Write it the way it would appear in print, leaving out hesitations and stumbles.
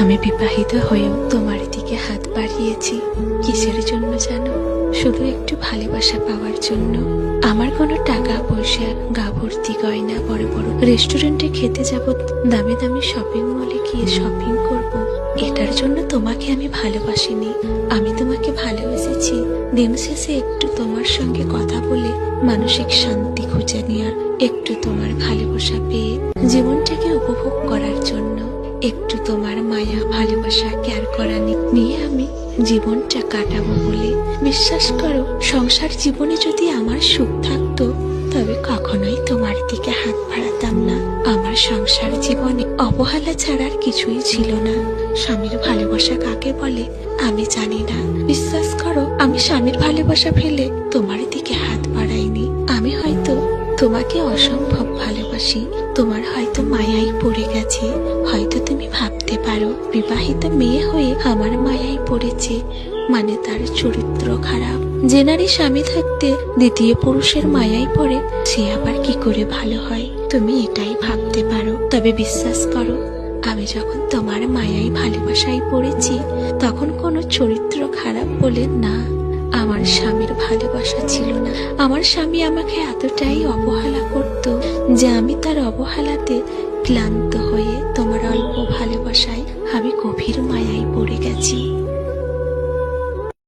আমি বিবাহিত হয়েও তোমার দিকে হাত বাড়িয়েছি কিসের জন্য জানো? শুধু একটু ভালোবাসা পাওয়ার জন্য। আমার কোনো টাকা পয়সা, গা ভর্তি গয়না, বড় বড় রেস্টুরেন্টে খেতে যাব, দামি দামি শপিং মলে গিয়ে শপিং করব, এটার জন্য তোমাকে আমি ভালোবাসিনি। আমি তোমাকে ভালোবেসেছি দিন শেষে একটু তোমার সঙ্গে কথা বলে মানসিক শান্তি খুঁজে নেওয়ার, একটু তোমার ভালোবাসা পেয়ে জীবনটাকে উপভোগ করার জন্য, একটু তোমার মায়া, ভালোবাসা, কেয়ার করা নিয়ে আমি জীবনটা কাটাবো বলে। বিশ্বাস করো, সংসার জীবনে যদি আমার সুখ থাকতো তবে কখনোই তোমার দিকে হাত বাড়াতাম না। আমার সংসার জীবনে অবহেলা ছাড়ার কিছুই ছিল না। স্বামীর ভালোবাসা কাকে বলে আমি জানি না। বিশ্বাস করো, আমি স্বামীর ভালোবাসা ফেলে তোমার দিকে হাত বাড়াইনি। আমি হয়তো তোমাকে অসম্ভব ভালোবাসি, তোমার হয়তো মায়াই পড়ে গেছে। হয়তো তুমি ভাবতে পারো বিবাহিত মেয়ে হয়ে আমার মায়াই পড়েছে, মানে তার চরিত্র খারাপ। যে নারী স্বামী থাকতে দ্বিতীয় পুরুষের মায়াই পড়ে সে আবার কি করে ভালো হয়, তুমি এটাই ভাবতে পারো। তবে বিশ্বাস করো, আমি যখন তোমার মায়াই ভালোবাসায় পড়েছি তখন কোনো চরিত্র খারাপ বলে না, আমার স্বামীর ভালোবাসা ছিল না। আমার স্বামী আমাকে এতটাই অবহেলা করত যে আমি তার অবহেলাতে ক্লান্ত হয়ে তোমার অল্প ভালোবাসায় আমি গভীর মায়ায় পড়ে গেছি।